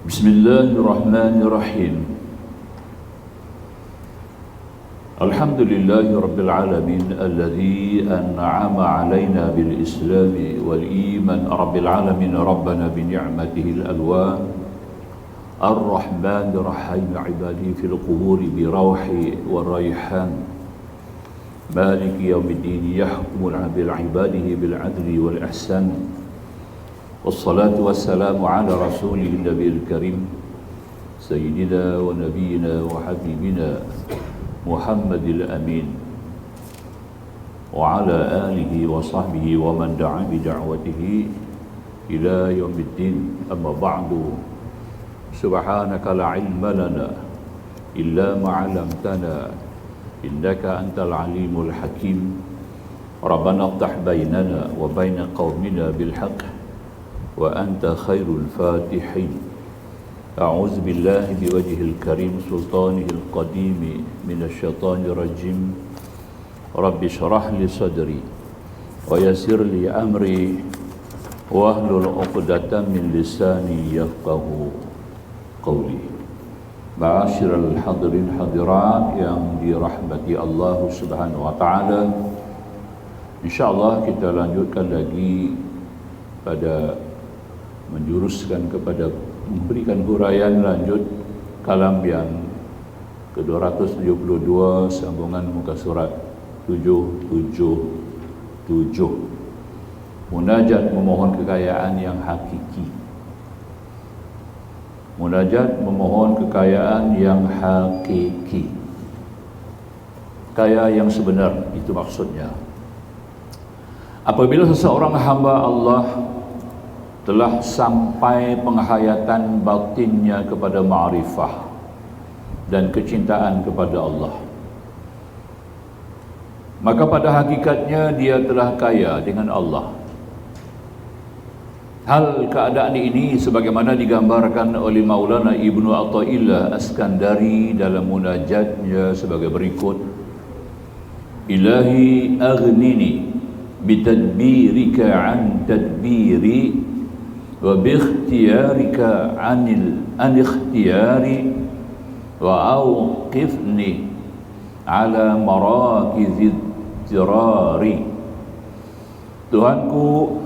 Bismillahirrahmanirrahim. Alhamdulillahi rabbil alamin alladzi an'ama 'alaina bil islami wal iman rabbil alamin rabbana bi ni'matihi al alwan ar-rahmanir rahim ibadi fil quburi bi rawhi war rayhan maliki yaumiddin yahkumu bil ibadihi bil adli wal ihsan. Wassalatu wassalamu ala rasulih nabiyil karim sayyidina wa nabiyina wa habibina Muhammadil amin wa ala alihi wa sahbihi wa man da'a bi da'watihi ila yaumiddin. Amma ba'du, subhanaka la ilma lana illa ma 'allamtana innaka antal alimul hakim. Rabbana iftah bainana wa baina qaumina bil haqq wa anta khairul fatihin. A'udzu billahi biwajhil karim sultanihil qadim minasyaitonir rajim. Rabbi shrah li sadri wa yassir li amri wahlul 'uqdatam min lisani yafqahu qawli. Ma'asyiral hadirin hadirat yang dirahmati Allah Subhanahu wa taala. Insyaallah kita lanjutkan lagi pada menjuruskan kepada memberikan huraian lanjut kalam yang ke-272 sambungan muka surat 777, munajat memohon kekayaan yang hakiki. Munajat memohon kekayaan yang hakiki, kaya yang sebenar, itu maksudnya. Apabila seseorang hamba Allah telah sampai penghayatan batinnya kepada ma'rifah dan kecintaan kepada Allah, maka pada hakikatnya dia telah kaya dengan Allah. Hal keadaan ini sebagaimana digambarkan oleh Maulana Ibnu Athaillah Askandari dalam munajatnya sebagai berikut: Ilahi aghnini bitadbirika an tadbiri wa bikhtiyarika an ikhtiyari wa awqifni ala marakizid tirari. Tuhanku,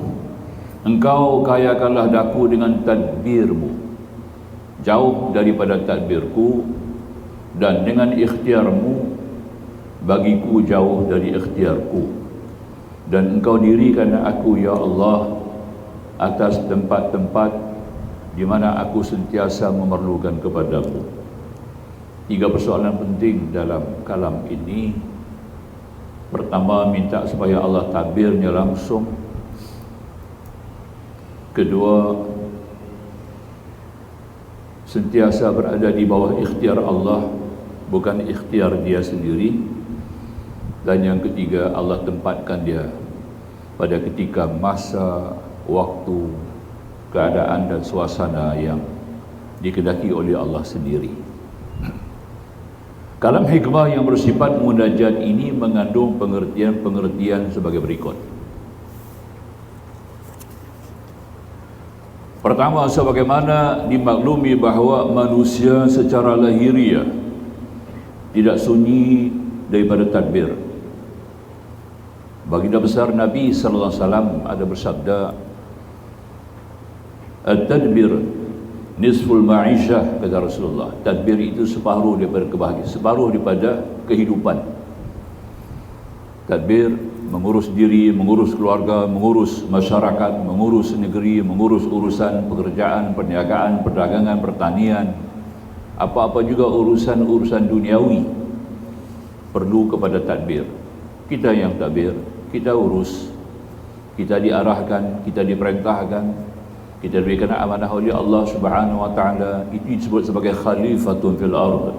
Engkau kayakanlah daku dengan tadbirmu, jauh daripada tadbirku, dan dengan ikhtiarmu bagiku jauh dari ikhtiarku. Dan Engkau dirikan aku, ya Allah, atas tempat-tempat di mana aku sentiasa memerlukan kepadamu. 3 persoalan penting dalam kalam ini. Pertama, minta supaya Allah tadbirnya langsung. Kedua, sentiasa berada di bawah ikhtiar Allah, bukan ikhtiar dia sendiri. Dan yang ketiga, Allah tempatkan dia pada ketika masa, waktu, keadaan dan suasana yang dikehendaki oleh Allah sendiri. Kalam hikmah yang bersifat munajat ini mengandung pengertian-pengertian sebagai berikut. Pertama, sebagaimana dimaklumi bahawa manusia secara lahiriah tidak sunyi daripada tadbir. Baginda besar Nabi sallallahu alaihi wasallam ada bersabda, "At-tadbir nisful ma'isyah," kata Rasulullah. Tadbir itu separuh daripada kebahagiaan, separuh daripada kehidupan. Tadbir mengurus diri, mengurus keluarga, mengurus masyarakat, mengurus negeri, mengurus urusan pekerjaan, perniagaan, perdagangan, pertanian, apa-apa juga urusan-urusan duniawi perlu kepada tadbir. Kita yang tadbir, kita urus, kita diarahkan, kita diperintahkan, kita diberikan amanah oleh Allah Subhanahu wa taala. Itu disebut sebagai khalifatun fil ardh,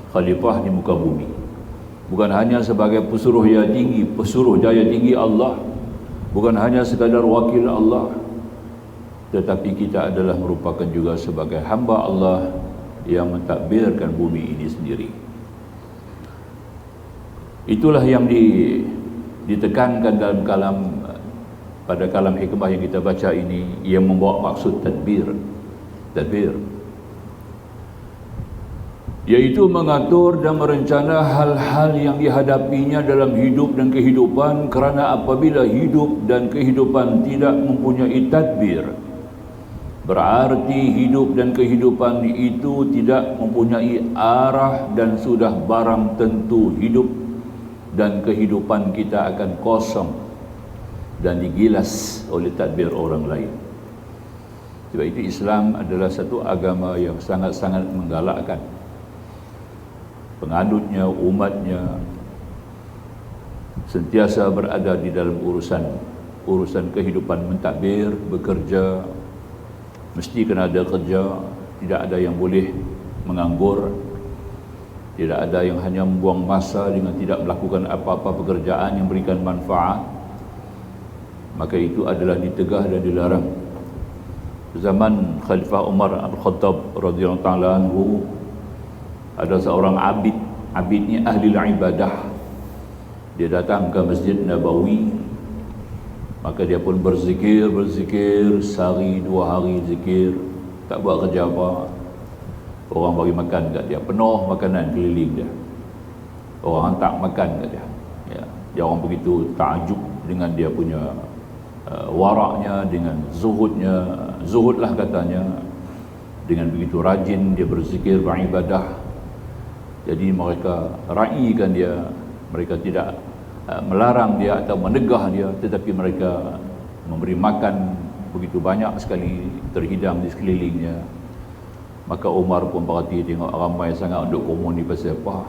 khalifah di muka bumi. Bukan hanya sebagai pesuruh jaya tinggi Allah, bukan hanya sekadar wakil Allah, tetapi kita adalah merupakan juga sebagai hamba Allah yang mentadbirkan bumi ini sendiri. Itulah yang ditekankan dalam pada kalam hikmah yang kita baca ini, yang membawa maksud tadbir. yaitu mengatur dan merencana hal-hal yang dihadapinya dalam hidup dan kehidupan, kerana apabila hidup dan kehidupan tidak mempunyai tadbir, berarti hidup dan kehidupan itu tidak mempunyai arah dan sudah barang tentu hidup dan kehidupan kita akan kosong dan digilas oleh tadbir orang lain. Sebab itu Islam adalah satu agama yang sangat-sangat menggalakkan penganutnya, umatnya sentiasa berada di dalam urusan kehidupan mentadbir, bekerja, mesti kena ada kerja, tidak ada yang boleh menganggur, tidak ada yang hanya membuang masa dengan tidak melakukan apa-apa pekerjaan yang memberikan manfaat, maka itu adalah ditegah dan dilarang. Zaman Khalifah Umar Al-Khattab radhiyallahu ta'ala anhu, ada seorang abid ni ahli ibadah. Dia datang ke Masjid Nabawi, maka dia pun berzikir sehari 2 hari zikir, tak buat kerja apa. Orang bagi makan kat dia, penuh makanan keliling dia, orang hantar makan kat dia. Dia orang begitu takjub dengan dia punya waraknya, dengan zuhudlah katanya. Dengan begitu rajin dia berzikir, beribadah. Jadi mereka raikan dia, mereka tidak melarang dia atau menegah dia, tetapi mereka memberi makan begitu banyak sekali terhidang di sekelilingnya. Maka Umar pun perhati, tengok ramai sangat duk komen ni pasal apa.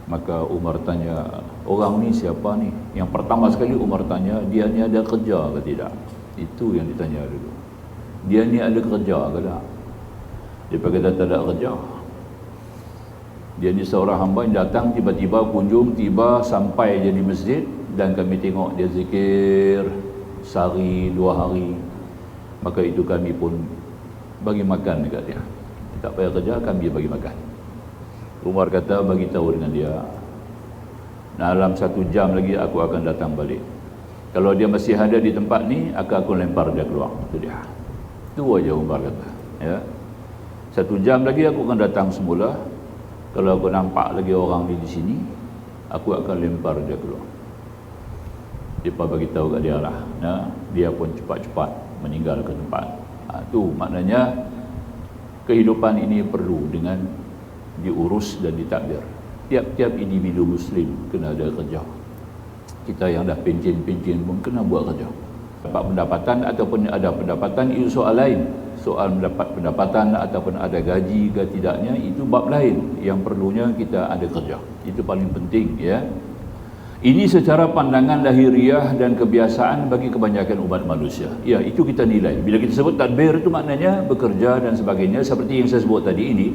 Maka Umar tanya, orang ni siapa ni? Yang pertama sekali Umar tanya, dia ni ada kerja ke tidak? Itu yang ditanya dulu. Dia ni ada kerja ke tak? Dia kata tak ada kerja. Dia ni seorang hamba yang datang tiba-tiba kunjung, tiba sampai je di masjid, dan kami tengok dia zikir sehari 2 hari. Maka itu kami pun bagi makan dekat dia. Dia tak payah kerja, kami bagi makan. Umar kata, bagi tahu dengan dia, dalam 1 jam lagi aku akan datang balik. Kalau dia masih ada di tempat ni, aku lempar dia keluar. Itu dia. Itu aja Umar kata. Ya. 1 jam lagi aku akan datang semula. Kalau aku nampak lagi orang di sini, aku akan lempar dia keluar. Dia bagi tahu kat dia lah. Ya. Dia pun cepat-cepat meninggalkan tempat. Itu maknanya kehidupan ini perlu dengan diurus dan ditadbir. Tiap-tiap individu Muslim kena ada kerja. Kita yang dah pencen-pencen pun kena buat kerja. Dapat pendapatan ataupun ada pendapatan itu soal lain. Soal mendapat pendapatan ataupun ada gaji ke tidaknya itu bab lain. Yang perlunya kita ada kerja. Itu paling penting, ya. Ini secara pandangan lahiriah dan kebiasaan bagi kebanyakan umat manusia. Ya, itu kita nilai. Bila kita sebut tadbir itu maknanya bekerja dan sebagainya seperti yang saya sebut tadi ini.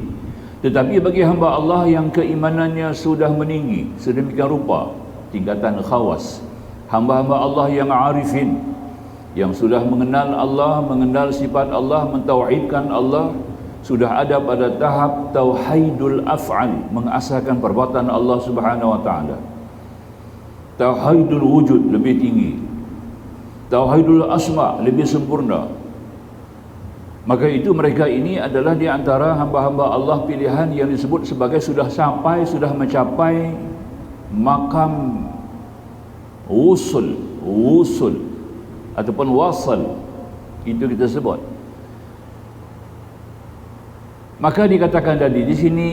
Tetapi bagi hamba Allah yang keimanannya sudah meninggi sedemikian rupa, tingkatan khawas, hamba-hamba Allah yang arifin, yang sudah mengenal Allah, mengenal sifat Allah, mentauhidkan Allah, sudah ada pada tahap tauhidul af'al, mengasahkan perbuatan Allah Subhanahu wa taala. Tauhidul wujud lebih tinggi, tauhidul asma lebih sempurna. Maka itu mereka ini adalah di antara hamba-hamba Allah pilihan yang disebut sebagai sudah mencapai makam usul ataupun wasal, itu kita sebut. Maka dikatakan tadi di sini,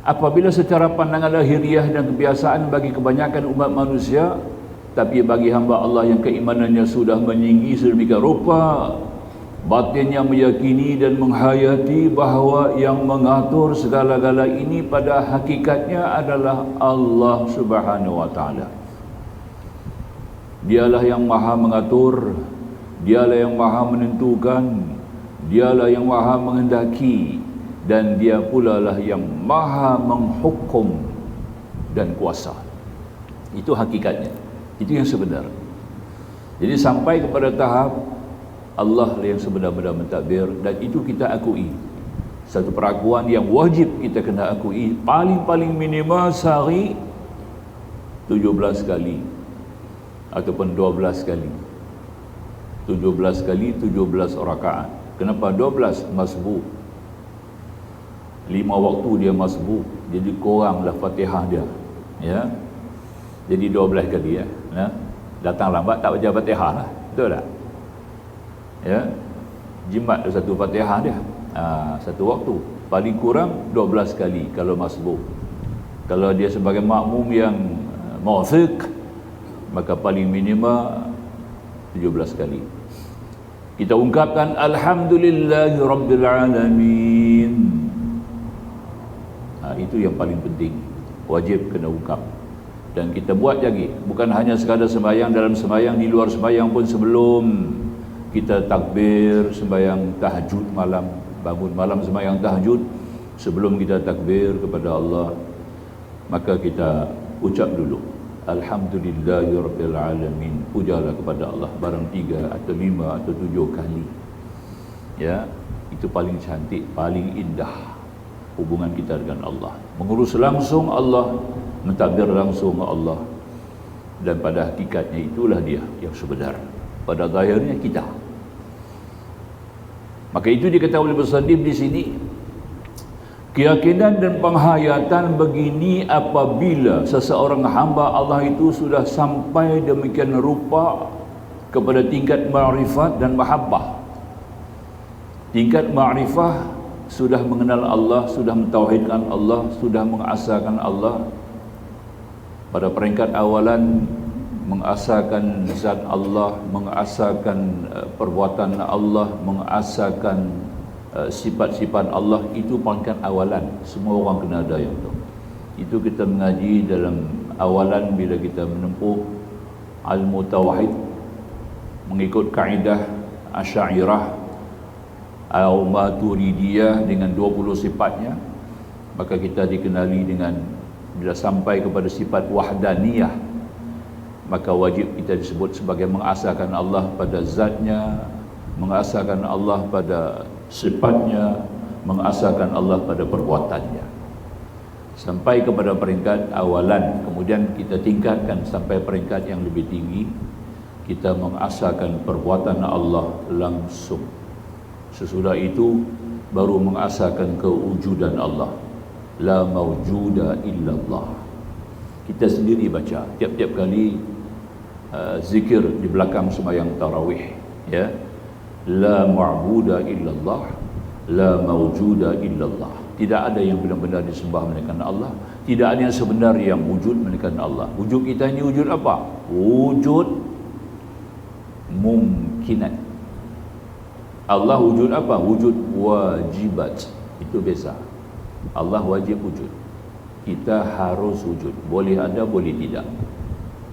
apabila secara pandangan lahiriah dan kebiasaan bagi kebanyakan umat manusia, tapi bagi hamba Allah yang keimanannya sudah meninggi sedemikian rupa, batinnya meyakini dan menghayati bahawa yang mengatur segala-gala ini pada hakikatnya adalah Allah Subhanahu wa taala. Dialah yang maha mengatur, dialah yang maha menentukan, dialah yang maha menghendaki, dan dia pula lah yang maha menghukum dan kuasa. Itu hakikatnya, itu yang sebenar. Jadi sampai kepada tahap Allah yang sebenar-benar mentadbir, dan itu kita akui. Satu perakuan yang wajib kita kena akui, paling-paling minimal sehari 17 kali ataupun 12 kali. 17 kali 17 rakaat. Kenapa 12? Masbuk. 5 waktu dia masbuk, jadi kuranglah Fatihah dia, ya. Jadi 12 kali, ya. Datang lambat tak baca Fatihah lah, betul tak? Ya, jimat satu Fatihah dia, satu waktu. Paling kurang 12 kali kalau masbuk. Kalau dia sebagai makmum yang mu'fiq, maka paling minima 17 kali. Kita ungkapkan Alhamdulillahi Rabbil Alamin. Itu yang paling penting, wajib kena ungkap. Dan kita buat lagi, bukan hanya sekadar sembahyang, dalam sembahyang, di luar sembahyang pun, sebelum kita takbir sembahyang tahajud malam, bangun malam sembahyang tahajud, sebelum kita takbir kepada Allah, maka kita ucap dulu Alhamdulillahi Rabbil Alamin, pujalah kepada Allah barang 3 atau 5 atau 7 kali, ya. Itu paling cantik, paling indah hubungan kita dengan Allah, mengurus langsung Allah, mentadbir langsung Allah. Dan pada hakikatnya itulah dia yang sebenar, pada zahirnya kita. Maka itu dikatakan oleh musannif di sini, keyakinan dan penghayatan begini apabila seseorang hamba Allah itu sudah sampai demikian rupa kepada tingkat ma'rifat dan mahabbah. Tingkat ma'rifah, sudah mengenal Allah, sudah mentauhidkan Allah, sudah mengasahkan Allah. Pada peringkat awalan, mengasahkan zat Allah, mengasahkan perbuatan Allah, mengasahkan sifat-sifat Allah. Itu peringkat awalan, semua orang kena ada yang itu. Itu kita mengaji dalam awalan bila kita menempuh ilmu tauhid mengikut kaedah Asy'ariyah atau Maturidiyah dengan 20 sifatnya. Maka kita dikenali dengan, bila sampai kepada sifat wahdaniyah, maka wajib kita disebut sebagai mengasahkan Allah pada zatnya, mengasahkan Allah pada sifatnya, mengasahkan Allah pada perbuatannya. Sampai kepada peringkat awalan, kemudian kita tingkatkan sampai peringkat yang lebih tinggi, kita mengasahkan perbuatan Allah langsung. Sesudah itu baru mengasahkan kewujudan Allah. La mawjuda illallah. Kita sendiri baca tiap-tiap kali zikir di belakang sembahyang tarawih, ya. La ma'buda illallah, la mawjuda illallah. Tidak ada yang benar-benar disembah melainkan Allah, tidak ada yang sebenar yang wujud melainkan Allah. Wujud kita ini wujud apa? Wujud mumkinat. Allah wujud apa? Wujud wajibat. Itu biasa. Allah wajib wujud, kita harus wujud. Boleh ada, boleh tidak.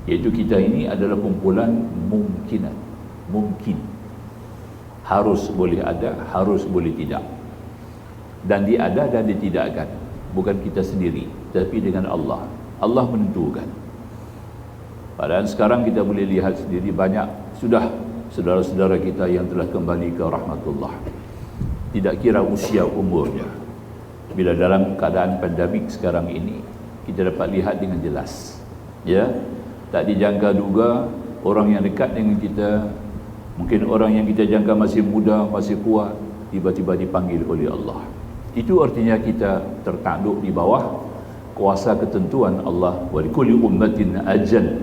Iaitu kita ini adalah kumpulan mungkinat. Mungkin, harus boleh ada, harus boleh tidak. Dan dia ada dan ditidakkan, bukan kita sendiri, tapi dengan Allah. Allah menentukan. Padahal sekarang kita boleh lihat sendiri, banyak sudah saudara-saudara kita yang telah kembali ke rahmatullah. Tidak kira usia umurnya. Bila dalam keadaan pandemik sekarang ini, kita dapat lihat dengan jelas, ya. Tak dijangka duga orang yang dekat dengan kita, mungkin orang yang kita jangka masih muda, masih kuat, tiba-tiba dipanggil oleh Allah. Itu artinya kita tertakluk di bawah kuasa ketentuan Allah. Wa likulli ummatin ajal.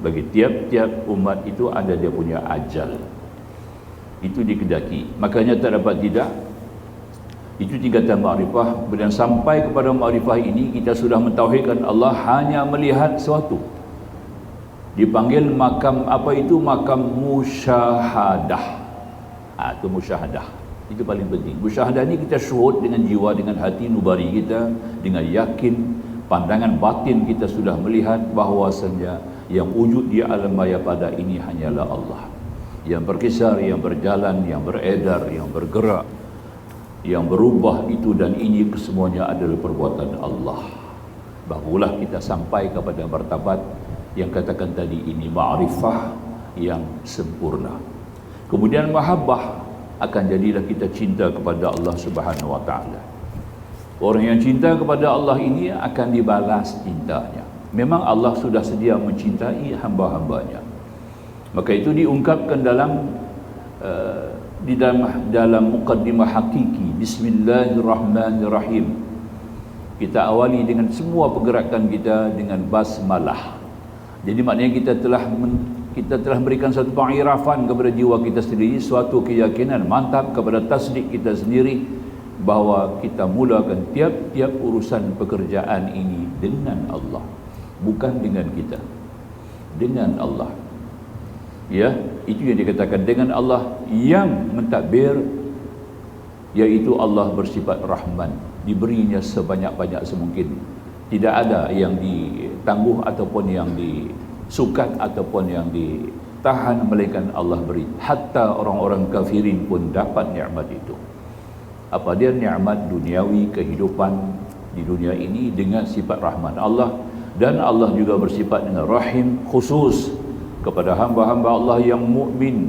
Bagi tiap-tiap umat itu ada dia punya ajal. Itu dikedaki. Makanya tak dapat tidak. Itu tingkatan ma'rifah. Dan sampai kepada ma'rifah ini, kita sudah mentauhidkan Allah hanya melihat sesuatu. Dipanggil makam apa itu? Makam musyahadah. Itu musyahadah. Itu paling penting. Musyahadah ini kita syuhud dengan jiwa, dengan hati nubari kita, dengan yakin, pandangan batin kita sudah melihat bahawasanya yang wujud di alam maya pada ini hanyalah Allah. Yang berkisar, yang berjalan, yang beredar, yang bergerak, yang berubah itu dan ini kesemuanya adalah perbuatan Allah. Barulah kita sampai kepada martabat yang katakan tadi ini, ma'rifah yang sempurna. Kemudian mahabbah, akan jadilah kita cinta kepada Allah Subhanahu wa taala. Orang yang cinta kepada Allah ini akan dibalas cintanya. Memang Allah sudah sedia mencintai hamba-hambanya. Maka itu diungkapkan dalam muqaddimah hakiki, Bismillahirrahmanirrahim. Kita awali dengan semua pergerakan kita dengan basmalah. Jadi maknanya kita telah berikan satu pengirafan kepada jiwa kita sendiri, suatu keyakinan mantap kepada tasdik kita sendiri bahawa kita mulakan tiap-tiap urusan pekerjaan ini dengan Allah, bukan dengan kita, dengan Allah. Ya, itu yang dikatakan dengan Allah yang mentadbir, iaitu Allah bersifat Rahman, diberinya sebanyak-banyak semungkin. Tidak ada yang ditangguh ataupun yang disukat ataupun yang ditahan, melainkan Allah beri. Hatta orang-orang kafirin pun dapat nikmat itu. Apa dia? Nikmat duniawi, kehidupan di dunia ini dengan sifat Rahman Allah. Dan Allah juga bersifat dengan Rahim khusus kepada hamba-hamba Allah yang mukmin,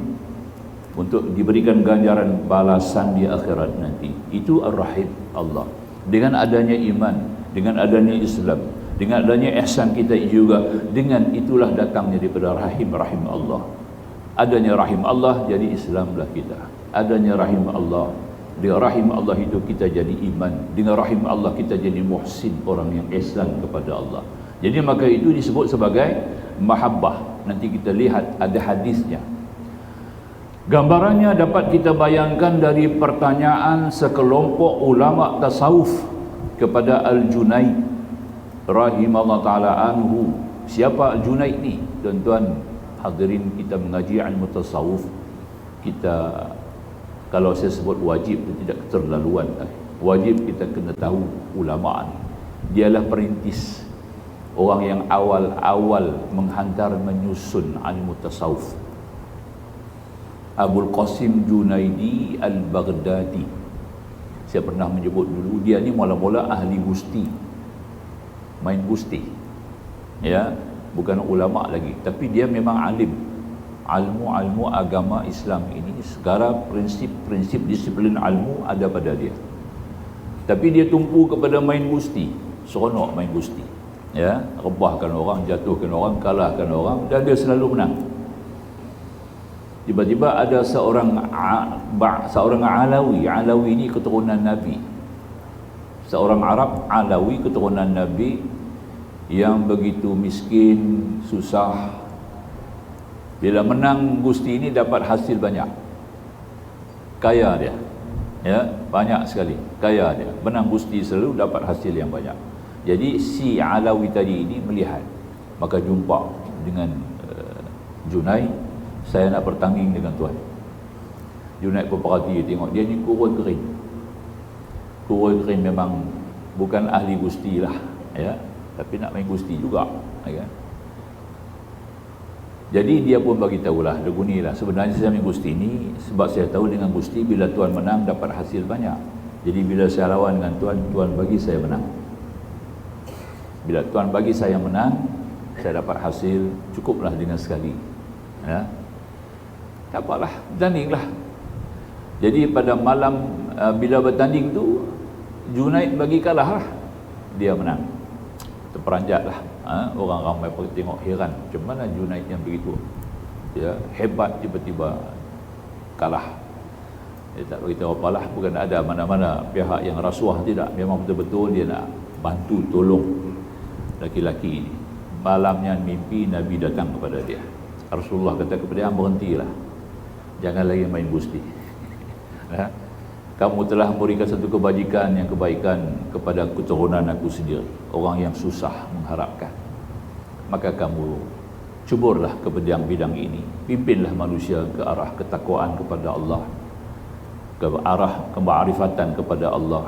untuk diberikan ganjaran balasan di akhirat nanti. Itu Ar-Rahim Allah. Dengan adanya iman, dengan adanya Islam, dengan adanya ihsan kita juga, dengan itulah datangnya daripada rahim Allah. Adanya rahim Allah, jadi Islamlah kita. Adanya rahim Allah, dengan rahim Allah itu kita jadi iman. Dengan rahim Allah kita jadi muhsin, orang yang ihsan kepada Allah. Jadi maka itu disebut sebagai mahabbah. Nanti kita lihat ada hadisnya. Gambarannya dapat kita bayangkan dari pertanyaan sekelompok ulama tasawuf kepada Al-Junaid rahimahullah ta'ala anhu. Siapa Al-Junaid ni? Tuan-tuan hadirin, kita mengaji ilmu tasawuf, kita kalau saya sebut wajib itu tidak keterlaluan. Wajib kita kena tahu ulama ni. Dialah perintis, orang yang awal-awal menghantar menyusun ilmu tasawuf. Abul Qasim Junaidi Al-Baghdadi. Saya pernah menyebut dulu, dia ni mula-mula ahli gusti, main gusti, ya, bukan ulama lagi, tapi dia memang alim. Ilmu agama Islam ini, segala prinsip disiplin ilmu ada pada dia. Tapi dia tumpu kepada main gusti, seronok main gusti, ya, rebahkan orang, jatuhkan orang, kalahkan orang, dan dia selalu menang. Tiba-tiba ada seorang Alawi. Alawi ini keturunan Nabi. Seorang Arab Alawi keturunan Nabi yang begitu miskin, susah. Bila menang gusti ini dapat hasil banyak. Kaya dia. Ya, banyak sekali. Kaya dia. Menang gusti selalu dapat hasil yang banyak. Jadi si Alawi tadi ini melihat, maka jumpa dengan Junaid. Saya nak bertanding dengan tuan. Junaid pun perhati, tengok dia ni kurun kering. Kurun kering memang bukan ahli gusti lah, ya, tapi nak main gusti juga, ya. Jadi dia pun bagi tahulah, legunilah, sebenarnya saya main gusti ni sebab saya tahu dengan gusti bila tuan menang dapat hasil banyak. Jadi bila saya lawan dengan tuan, tuan bagi saya menang. Bila tuan bagi saya menang, saya dapat hasil, cukuplah dengan sekali, ya. Tak apalah, bertandinglah. Jadi pada malam bila bertanding tu, Junaid bagi kalah lah, dia menang. Terperanjatlah, orang ramai pergi tengok, heran macam mana Junaid yang begitu, ya, hebat, tiba-tiba kalah. Dia tak beritahu apalah, bukan ada mana-mana pihak yang rasuah, tidak, memang betul-betul dia nak bantu tolong laki-laki ini. Malamnya mimpi Nabi datang kepada dia. Rasulullah kata kepada dia, berhentilah, jangan lagi main gusti. Ya? Kamu telah memberikan satu kebaikan kepada keturunan aku sendiri, orang yang susah mengharapkan. Maka kamu cuburlah ke bidang ini, pimpinlah manusia ke arah ketakwaan kepada Allah, ke arah kemakrifatan kepada Allah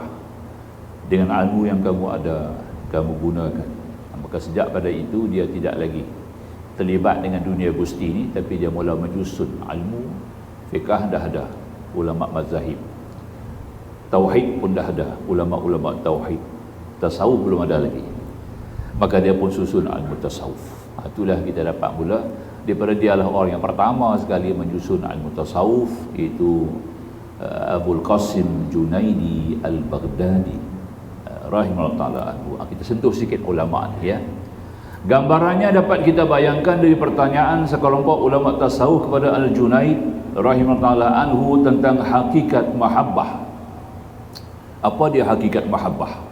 dengan ilmu yang kamu ada, kamu gunakan. Maka sejak pada itu dia tidak lagi terlibat dengan dunia gusti ini, tapi dia mula menyusun ilmu. Fiqah dah ada, ulama mazahib. Tauhid pun dah ada, ulama-ulama tauhid. Tasawuf belum ada lagi. Maka dia pun susun ilmu tasawuf. Itulah kita dapat mula daripada dialah orang yang pertama sekali menyusun ilmu tasawuf, iaitu Abul Qasim Junaidi Al-Baghdadi rahimahullah ta'ala anhu. Kita sentuh sikit ulama ni, ya. Gambarannya dapat kita bayangkan dari pertanyaan sekelompok ulama tasawuf kepada Al-Junaid rahimahullah ta'ala anhu tentang hakikat mahabbah. Apa dia hakikat mahabbah?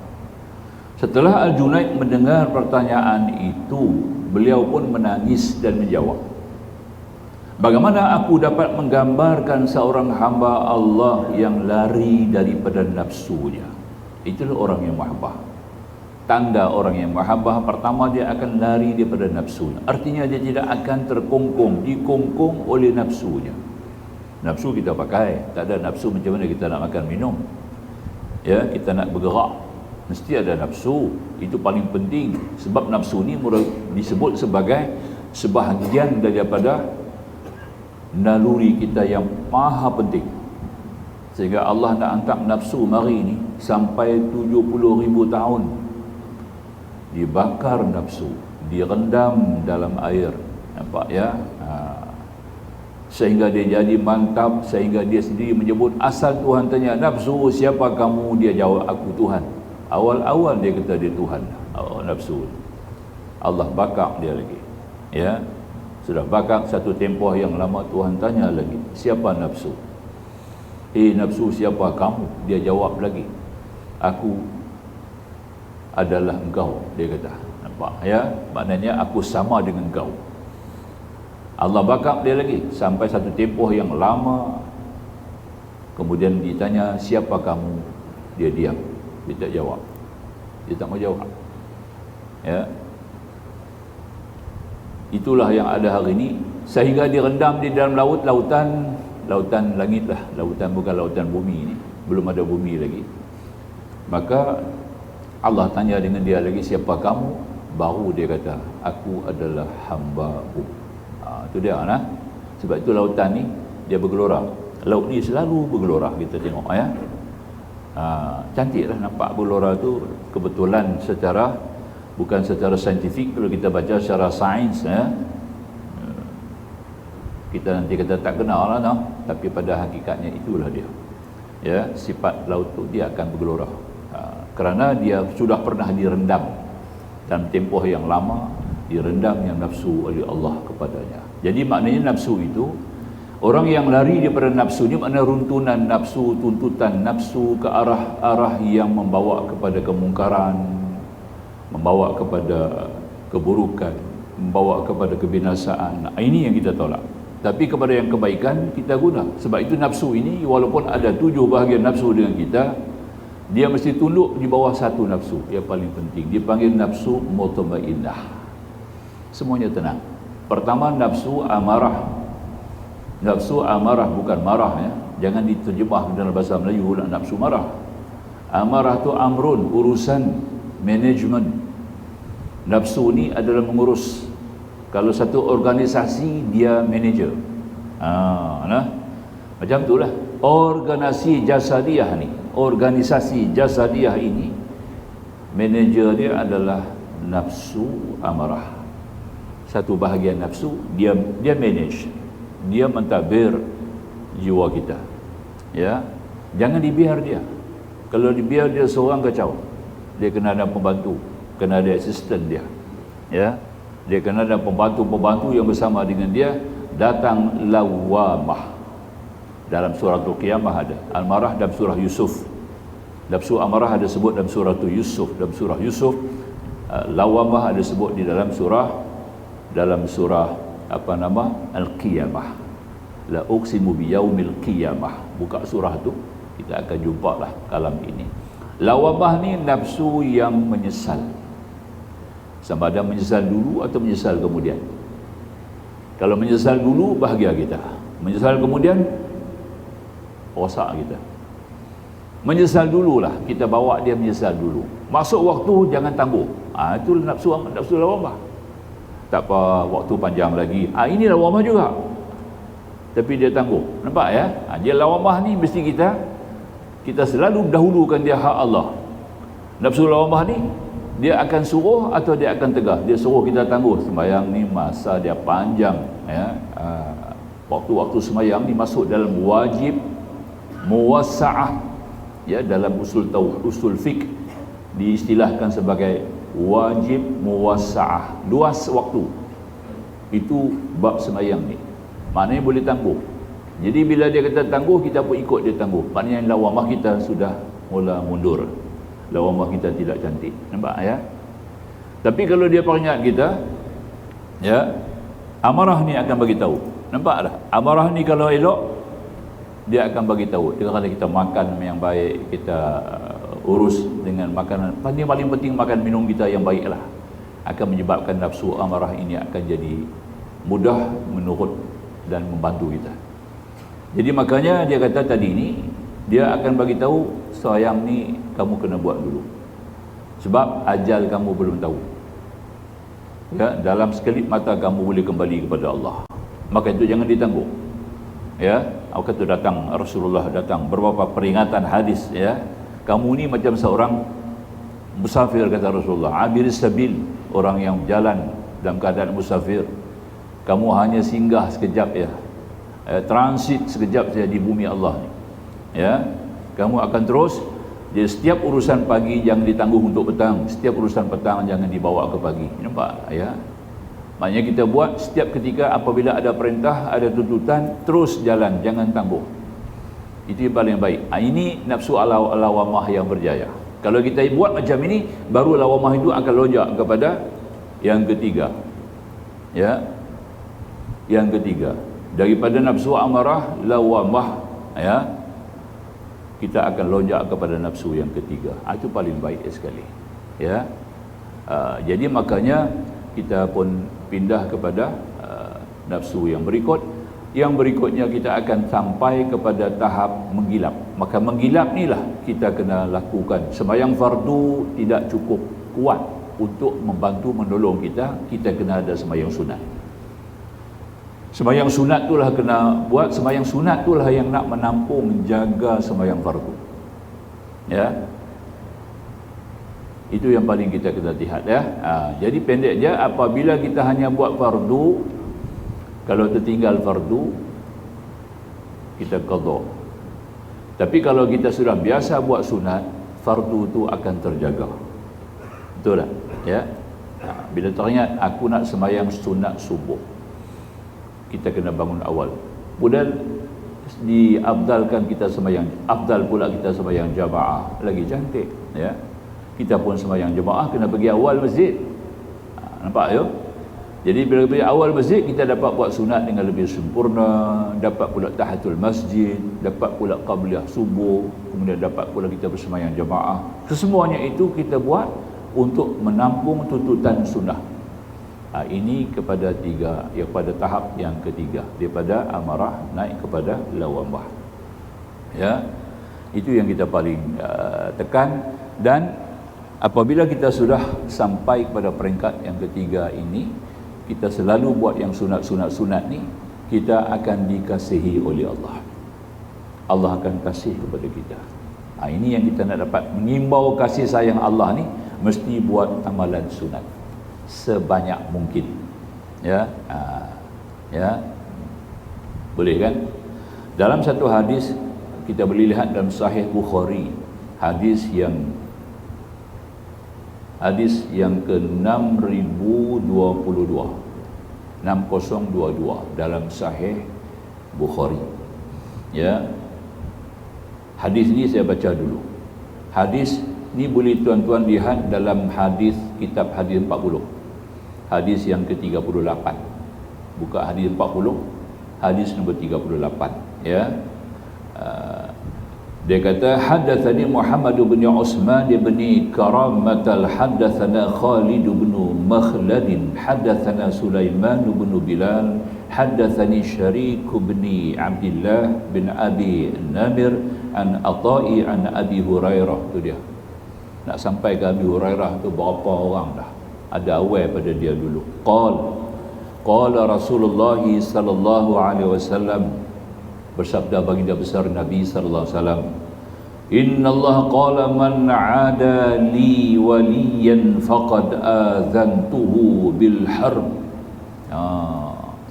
Setelah Al-Junaid mendengar pertanyaan itu, beliau pun menangis dan menjawab, bagaimana aku dapat menggambarkan seorang hamba Allah yang lari daripada nafsunya? Itulah orang yang mahabbah. Tanda orang yang mahabbah, pertama dia akan lari daripada nafsunya. Artinya dia tidak akan dikongkong oleh nafsunya. Nafsu kita pakai, tak ada nafsu macam mana kita nak makan minum. Ya, kita nak bergerak, mesti ada nafsu. Itu paling penting, sebab nafsu ni disebut sebagai sebahagian daripada naluri kita yang maha penting. Sehingga Allah nak angkat nafsu mari ni sampai 70,000 tahun. Dibakar nafsu, direndam dalam air, nampak ya, sehingga dia jadi mantap, sehingga dia sendiri menyebut, asal Tuhan tanya, nafsu siapa kamu? Dia jawab, aku Tuhan. Awal-awal dia kata dia Tuhan. Nafsu Allah bakar dia lagi, ya. Sudah bakar satu tempoh yang lama, Tuhan tanya lagi, siapa nafsu? Nafsu siapa kamu? Dia jawab lagi, aku adalah engkau, dia kata. Nampak ya, maknanya aku sama dengan engkau. Allah bakar dia lagi sampai satu tempoh yang lama. Kemudian ditanya, siapa kamu? Dia diam, dia tak jawab, dia tak mau jawab, ya. Itulah yang ada hari ini, sehingga direndam di dalam lautan langit lah, lautan bukan lautan bumi ini, belum ada bumi lagi. Maka Allah tanya dengan dia lagi, siapa kamu? Baru dia kata, aku adalah hamba-Mu. Itu dia nah. Sebab itu lautan ni dia bergelora. Laut ni selalu bergelora, kita tengok ya. Cantiklah nampak bergelora tu, kebetulan secara, bukan secara saintifik. Kalau kita baca secara sains ya, kita nanti kata tak kenal lah, no? Tapi pada hakikatnya itulah dia. Ya, sifat laut tu dia akan bergelora. Kerana dia sudah pernah direndam dalam tempoh yang lama, direndam yang nafsu oleh Allah kepadanya. Jadi maknanya nafsu itu, orang yang lari daripada nafsu ni makna runtunan nafsu, tuntutan nafsu ke arah-arah yang membawa kepada kemungkaran, membawa kepada keburukan, membawa kepada kebinasaan. Ini yang kita tolak. Tapi kepada yang kebaikan kita guna. Sebab itu nafsu ini, walaupun ada 7 bahagian nafsu dengan kita, dia mesti tunduk di bawah satu nafsu yang paling penting. Dipanggil nafsu mutmainnah. Semuanya tenang. Pertama, nafsu amarah. Nafsu amarah bukan marah ya. Jangan diterjemah dalam bahasa Melayu lah, nafsu marah. Amarah tu amrun, urusan, manajemen. Nafsu ni adalah mengurus. Kalau satu organisasi, dia manager. Nah, macam itulah organisasi jasadiah ni. Organisasi jasadiah ini, manager dia adalah nafsu amarah. Satu bahagian nafsu, dia manage, dia mentadbir jiwa kita. Ya, jangan dibiar dia. Kalau dibiar dia seorang kacau. Dia kena ada pembantu, kena ada asisten dia. Ya, dia kena ada pembantu-pembantu yang bersama dengan dia. Datang lawamah. Dalam surah Al-Qiyamah ada Al-Marah, dalam surah Yusuf. Nafsu amarah ada sebut dalam surah Yusuf. Dalam surah Yusuf, lawamah ada sebut di dalam surah Al-Qiyamah. La uqsimu biyaumil qiyamah. Buka surah tu, kita akan jumpa lah kalam ini. Lawamah ni nafsu yang menyesal. Sama ada menyesal dulu atau menyesal kemudian. Kalau menyesal dulu, bahagia kita. Menyesal kemudian, rosak kita. Menyesal dululah, kita bawa dia menyesal dulu. Masuk waktu jangan tangguh. Itu nafsu lawamah. Tak apa, waktu panjang lagi. Ini lawamah juga. Tapi dia tangguh. Nampak ya? Dia lawamah ni mesti kita selalu dahulukan dia hak Allah. Nafsu lawamah ni dia akan suruh atau dia akan tegah. Dia suruh kita tangguh. Sembahyang ni masa dia panjang ya. Waktu-waktu sembahyang ni masuk dalam wajib muwassa'ah. Ya, dalam usul fiqh diistilahkan sebagai wajib muwassa'ah, luas waktu. Itu bab sembahyang ni. Maknanya boleh tangguh. Jadi bila dia kata tangguh, kita pun ikut dia tangguh. Maknanya lawamah kita sudah mula mundur. lawamah kita tidak cantik. Nampak ya? Tapi kalau dia peringat kita, ya, amarah ni akan bagi tahu. Nampak tak? Amarah ni kalau elok, dia akan bagi tahu. Kalau kita makan yang baik, kita urus dengan makanan, paling penting makan minum kita yang baiklah, akan menyebabkan nafsu amarah ini akan jadi mudah menurut dan membantu kita. Jadi makanya dia kata tadi ni, dia akan bagi tahu, sayang ni kamu kena buat dulu, sebab ajal kamu belum tahu. Ya, dalam sekelip mata kamu boleh kembali kepada Allah. Maka itu jangan ditangguh. Ya, waktu datang Rasulullah datang beberapa peringatan hadis, ya. Kamu ni macam seorang musafir, kata Rasulullah, abiris sabil, orang yang berjalan dalam keadaan musafir. Kamu hanya singgah sekejap, ya, transit sekejap saja di bumi Allah ni. Ya, kamu akan terus. Jadi setiap urusan pagi jangan ditangguh untuk petang, setiap urusan petang jangan dibawa ke pagi. Nampak ya? Maknanya kita buat setiap ketika apabila ada perintah, ada tuntutan, terus jalan, jangan tangguh. Itu yang paling baik. Ini nafsu lawamah yang berjaya. Kalau kita buat macam ini, baru lawamah itu akan lonjak kepada yang ketiga. Ya, yang ketiga, daripada nafsu amarah, lawamah, ya, kita akan lonjak kepada nafsu yang ketiga. Itu paling baik sekali. Ya, jadi makanya kita pun pindah kepada nafsu yang berikut. Yang berikutnya kita akan sampai kepada tahap menggilap. Maka menggilap inilah kita kena lakukan. Sembahyang fardu tidak cukup kuat untuk membantu menolong kita. Kita kena ada sembahyang sunat. Sembahyang sunat itulah kena buat. Sembahyang sunat itulah yang nak menampung, menjaga sembahyang fardu. Ya, itu yang paling kita kena lihat, ya. Jadi pendek je, apabila kita hanya buat fardu, kalau tertinggal fardu, kita qada. Tapi kalau kita sudah biasa buat sunat, fardu itu akan terjaga. Betul tak? Ya. Bila teringat aku nak sembahyang sunat subuh, kita kena bangun awal. Kemudian diabdalkan kita sembahyang, afdal pula kita sembahyang jamaah, lagi cantik, ya. Kita pun sembahyang jemaah kena pergi awal masjid. Nampak ya? Jadi bila pergi awal masjid, kita dapat buat sunat dengan lebih sempurna, dapat pula tahiyatul masjid, dapat pula qabliyah subuh, kemudian dapat pula kita bersembahyang jemaah. Kesemuanya itu kita buat untuk menampung tuntutan sunnah. Ini kepada tiga, pada tahap yang ketiga, daripada amarah naik kepada lawamah. Ya, itu yang kita paling tekan. Dan apabila kita sudah sampai kepada peringkat yang ketiga ini, kita selalu buat yang sunat-sunat ni, kita akan dikasihi oleh Allah. Allah akan kasih kepada kita. Ini yang kita nak dapat, mengimbau kasih sayang Allah ni, mesti buat amalan sunat sebanyak mungkin. Ya, ya, boleh kan? Dalam satu hadis kita boleh lihat dalam Sahih Bukhari, hadis yang ke-6022 dalam Sahih Bukhari. Ya, hadis ni saya baca dulu. Hadis ni boleh tuan-tuan lihat dalam hadis, kitab hadis 40, hadis yang ke-38. Buka hadis 40, hadis nombor 38. Ya, dia kata, hadatsani Muhammad bin Utsman bin Karamatal, hadatsana Khalid bin Makhlad, hadatsana Sulaiman bin Bilal, hadatsani Syariq bin Abdullah bin Abi Namir an Ata'i an Abi Hurairah. Itu dia. Nak sampai ke Abi Hurairah tu berapa orang dah? Ada awal pada dia dulu. Qala Rasulullah sallallahu alaihi wasallam, bersabda baginda besar Nabi sallallahu alaihi wasallam, Inna Allah qala man 'ada li waliyan faqad azantuhu bil harb.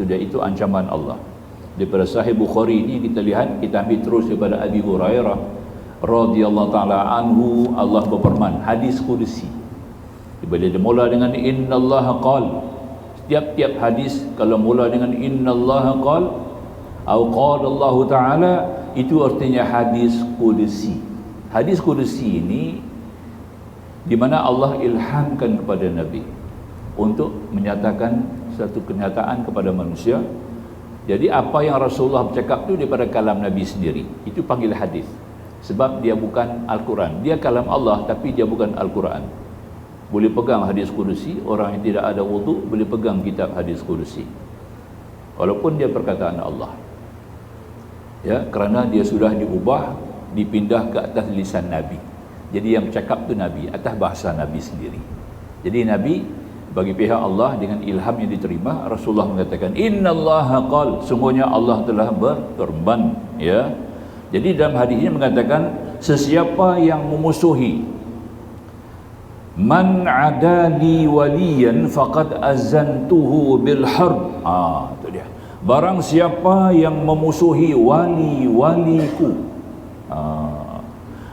Itu ancaman Allah. Daripada Sahih Bukhari ini kita lihat, kita ambil terus daripada Abi Hurairah radhiyallahu taala anhu. Allah berfirman, hadis qudsi. Bila dia mula dengan Inna Allah qala, setiap hadis kalau mula dengan Inna Allah qala atau qala Allah Ta'ala, itu artinya hadis qudsi. Hadis qudsi ini di mana Allah ilhamkan kepada Nabi untuk menyatakan satu kenyataan kepada manusia. Jadi apa yang Rasulullah bercakap itu daripada kalam Nabi sendiri, itu panggil hadis. Sebab dia bukan Al-Quran, dia kalam Allah tapi dia bukan Al-Quran. Boleh pegang hadis Qudusi, orang yang tidak ada wudu boleh pegang kitab hadis Qudusi, walaupun dia perkataan Allah, ya, kerana dia sudah diubah, dipindah ke atas lisan Nabi. Jadi yang bercakap tu Nabi, atas bahasa Nabi sendiri. Jadi Nabi bagi pihak Allah dengan ilham yang diterima, Rasulullah mengatakan innallaha qal, sungguhnya Allah telah berfirman, ya. Jadi dalam hadis ini mengatakan sesiapa yang memusuhi, man adali waliyan faqad azantuhu bil harb. Itu dia. Barang siapa yang memusuhi wali-waliku,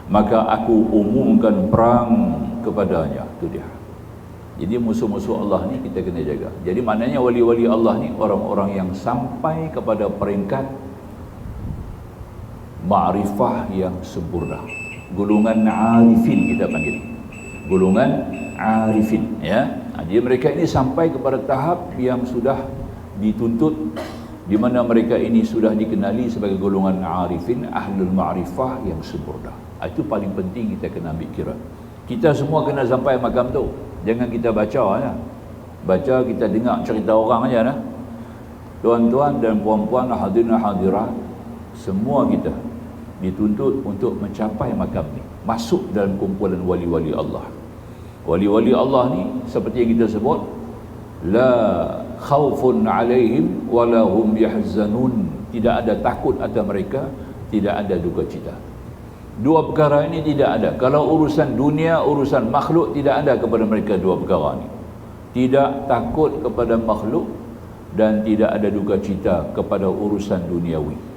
maka aku umumkan perang kepadanya. Itu dia. Jadi musuh-musuh Allah ni kita kena jaga. Jadi maknanya wali-wali Allah ni orang-orang yang sampai kepada peringkat ma'rifah yang sempurna. Golongan arifin kita panggil. Golongan arifin, ya. Jadi mereka ini sampai kepada tahap yang sudah dituntut, di mana mereka ini sudah dikenali sebagai golongan arifin, ahlul ma'rifah yang sempurna. Itu paling penting kita kena ambil kira. Kita semua kena sampai makam tu. Jangan kita baca ya. Baca, kita dengar cerita orang aja nah. Tuan-tuan dan puan-puan, hadirin hadirat, semua kita dituntut untuk mencapai makam ni, masuk dalam kumpulan wali-wali Allah. Wali-wali Allah ni seperti yang kita sebut, la khaufun alaihim wala hum yahzanun, tidak ada takut atas mereka, tidak ada duka cita. Dua perkara ini tidak ada. Kalau urusan dunia, urusan makhluk, tidak ada kepada mereka dua perkara ini. Tidak takut kepada makhluk dan tidak ada duka cita kepada urusan duniawi.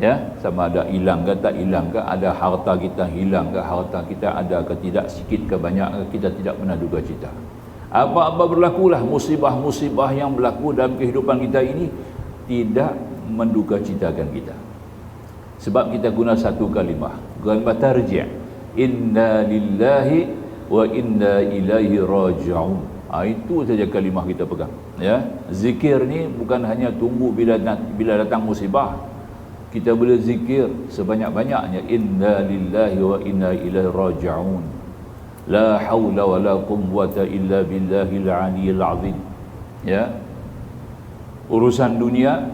Ya, sama ada hilang ke tak hilang ke, ada harta kita hilang ke, harta kita ada ke tidak, sikit ke banyak ke, kita tidak pernah duka cita. Apa-apa berlakulah musibah-musibah yang berlaku dalam kehidupan kita ini tidak menduka citakan kita. Sebab kita guna satu kalimah tarji', inna lillahi wa inna ilaihi raji'un. Itu saja kalimah kita pegang, ya. Zikir ni bukan hanya tunggu bila datang musibah. Kita boleh zikir sebanyak-banyaknya, inna lillahi wa inna ilaihi raji'un, la haula wa la quwwata illa billahil aliyyil azim. Ya, urusan dunia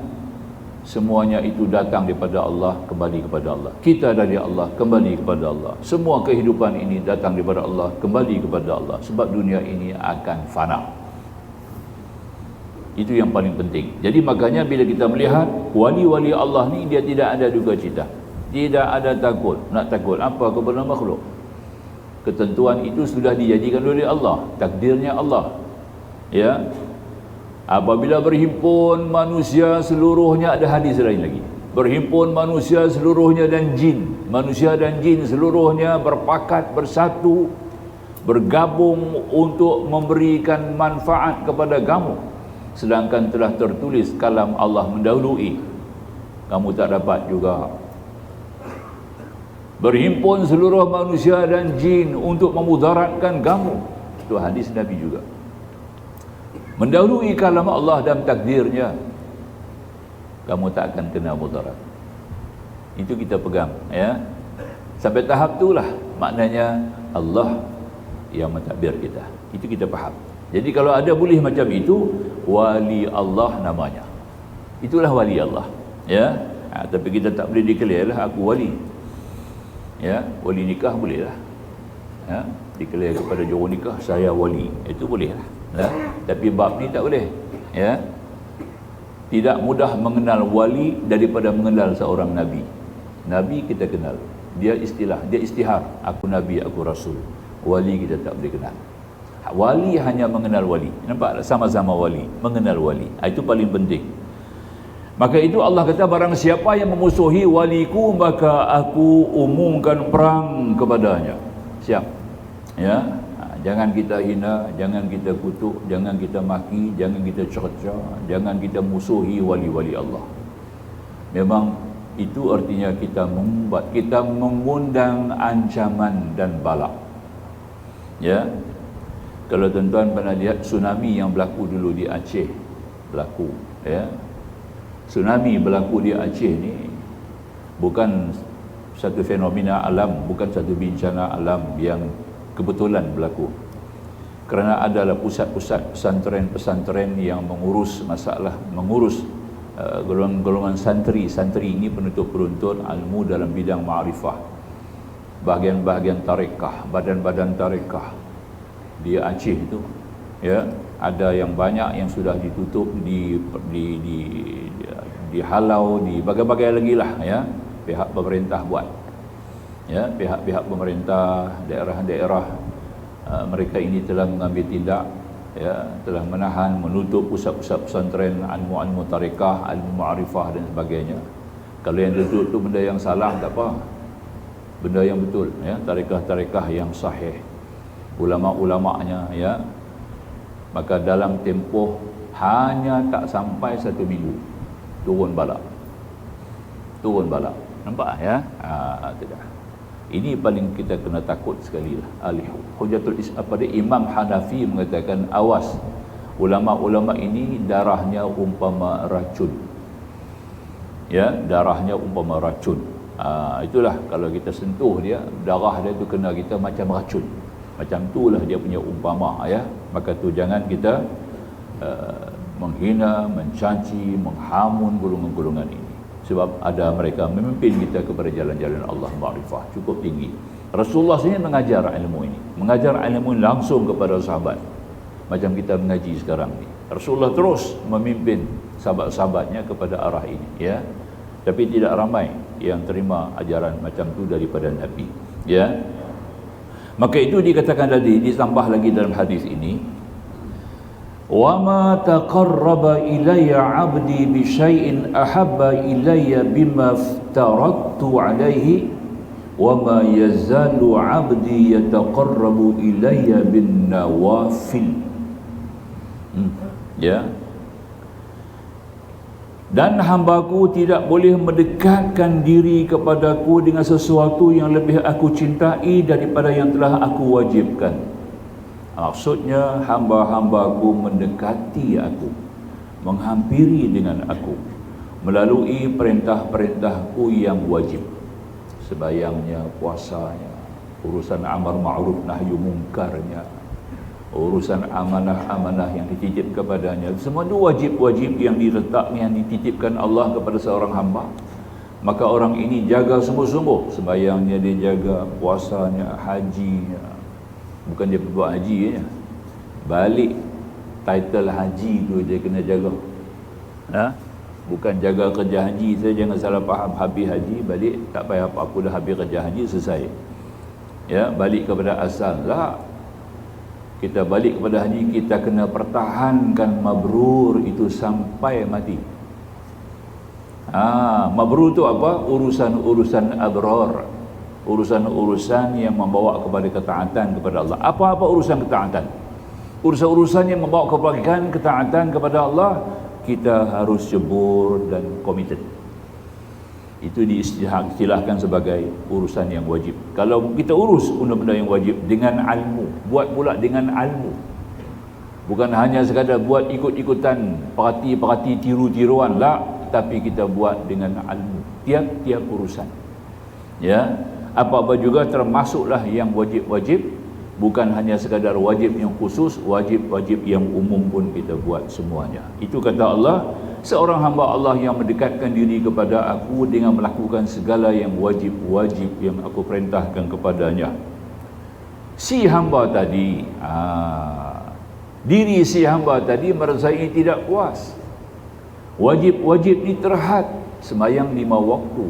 semuanya itu datang daripada Allah, kembali kepada Allah. Kita dari Allah, kembali kepada Allah. Semua kehidupan ini datang daripada Allah, kembali kepada Allah. Sebab dunia ini akan fana. Itu yang paling penting. Jadi makanya bila kita melihat wali-wali Allah ni, dia tidak ada duka cita, tidak ada takut. Nak takut apa kepada makhluk? Ketentuan itu sudah dijadikan oleh Allah, takdirnya Allah. Ya. Apabila berhimpun manusia seluruhnya, ada hadis lain lagi. Berhimpun manusia seluruhnya dan jin. Manusia dan jin seluruhnya berpakat, bersatu, bergabung untuk memberikan manfaat kepada kamu. Sedangkan telah tertulis kalam Allah mendahului, kamu tak dapat juga. Berhimpun seluruh manusia dan jin untuk memudaratkan kamu. Itu hadis Nabi juga. Mendahului kalam Allah dan takdirnya, kamu tak akan kena mudarat. Itu kita pegang, ya. Sampai tahap itulah maknanya Allah yang mentadbir kita. Itu kita faham. Jadi kalau ada boleh macam itu, wali Allah namanya. Itulah wali Allah, ya. Tapi kita tak boleh declare lah aku wali. Ya, wali nikah boleh lah. Ya, declare kepada juru nikah saya wali. Itu boleh lah. Ya, tapi bab ni tak boleh, ya. Tidak mudah mengenal wali daripada mengenal seorang nabi. Nabi kita kenal, dia istilah, dia istihar, aku nabi, aku rasul. Wali kita tak boleh kenal. Wali hanya mengenal wali. Nampak, sama-sama wali, mengenal wali. Itu paling penting. Maka itu Allah kata, barang siapa yang memusuhi waliku, maka aku umumkan perang kepadanya. Siap, ya. Jangan kita hina, jangan kita kutuk, jangan kita maki, jangan kita cerca, jangan kita musuhi wali-wali Allah. Memang itu artinya kita mengundang ancaman dan bala. Ya. Kalau tuan-tuan pernah lihat tsunami yang berlaku dulu di Aceh, berlaku, ya. Tsunami berlaku di Aceh ni bukan satu fenomena alam, bukan satu bencana alam yang kebetulan berlaku. Kerana adalah pusat-pusat pesantren-pesantren yang mengurus masalah, mengurus golongan-golongan santri. Santri ini penuntut-penuntut ilmu dalam bidang ma'rifah, bahagian-bahagian tarekah, badan-badan tarekah di Aceh itu, ya, ada yang banyak yang sudah ditutup, dihalau, di bagai-bagai lagi lah, ya, pihak pemerintah buat, ya, pihak-pihak pemerintah daerah-daerah, mereka ini telah mengambil tindak, ya, telah menahan, menutup pusat-pusat pesantren, ilmu-ilmu tarekah, ilmu ma'rifah dan sebagainya. Kalau yang tutup tu benda yang salah tak apa, benda yang betul, ya, tarekah-tarekah yang sahih, ulama-ulamanya, ya. Maka dalam tempoh hanya tak sampai 1 minggu turun bala, nampak, ya. Tidak. Ini paling kita kena takut sekali lah. Hujatul Islam pada Imam Hanafi mengatakan, awas, ulama-ulama ini darahnya umpama racun, ya, darahnya umpama racun. Itulah kalau kita sentuh dia, darah dia tu kena kita macam racun, macam itulah dia punya umpama, ya. Maka tu jangan kita menghina, mencaci, menghamun golongan-golongan ini, sebab ada mereka memimpin kita kepada jalan-jalan Allah ma'rifah cukup tinggi. Rasulullah sendiri mengajar ilmu ini, mengajar ilmu ini langsung kepada sahabat, macam kita mengaji sekarang ni. Rasulullah terus memimpin sahabat-sahabatnya kepada arah ini, ya. Tapi tidak ramai yang terima ajaran macam tu daripada Nabi, ya. Maka itu dikatakan tadi, ditambah lagi dalam hadis ini, وَمَا تَقَرَّبَ إِلَيَّ عَبْدِي بِشَيْءٍ أَحَبَّ إِلَيَّ بِمَا افْتَرَضْتُ عَلَيْهِ وَمَا يَزَالُ عَبْدِي يَتَقَرَّبُ إِلَيَّ بِالنَّوَافِلِ. Ya. Dan hambaku tidak boleh mendekatkan diri kepadaku dengan sesuatu yang lebih aku cintai daripada yang telah aku wajibkan. Maksudnya hamba-hambaku mendekati aku, menghampiri dengan aku melalui perintah-perintahku yang wajib, sembahyangnya, puasanya, urusan amar ma'ruf nahyu mungkarnya, urusan amanah-amanah yang dititip kepadanya. Semua itu wajib-wajib yang diletakkan, yang dititipkan Allah kepada seorang hamba. Maka orang ini jaga sungguh-sungguh, sembahyangnya dia jaga, puasanya, hajinya. Bukan dia buat haji je, balik title haji tu dia kena jaga, bukan jaga kerja haji saja. Jangan salah faham, habis haji balik tak payah apa-apa dah, habis kerja haji selesai, ya, balik kepada asal lah. Kita balik kepada haji, kita kena pertahankan mabrur itu sampai mati. Mabrur tu apa? Urusan-urusan abrar, urusan-urusan yang membawa kepada ketaatan kepada Allah. Apa-apa urusan ketaatan, urusan-urusan yang membawa kepada ketaatan kepada Allah, kita harus jebur dan komited. Itu diistilahkan sebagai urusan yang wajib. Kalau kita urus benda-benda yang wajib dengan ilmu, buat pula dengan ilmu, bukan hanya sekadar buat ikut-ikutan, perhati-perhati, tiru-tiruan lah, tapi kita buat dengan ilmu tiap-tiap urusan, ya. Apa-apa juga termasuklah yang wajib-wajib, bukan hanya sekadar wajib yang khusus, wajib-wajib yang umum pun kita buat semuanya. Itu kata Allah, seorang hamba Allah yang mendekatkan diri kepada aku dengan melakukan segala yang wajib-wajib yang aku perintahkan kepadanya. Si hamba tadi, diri si hamba tadi merasai tidak puas. Wajib-wajib ni terhad, sembahyang 5 waktu,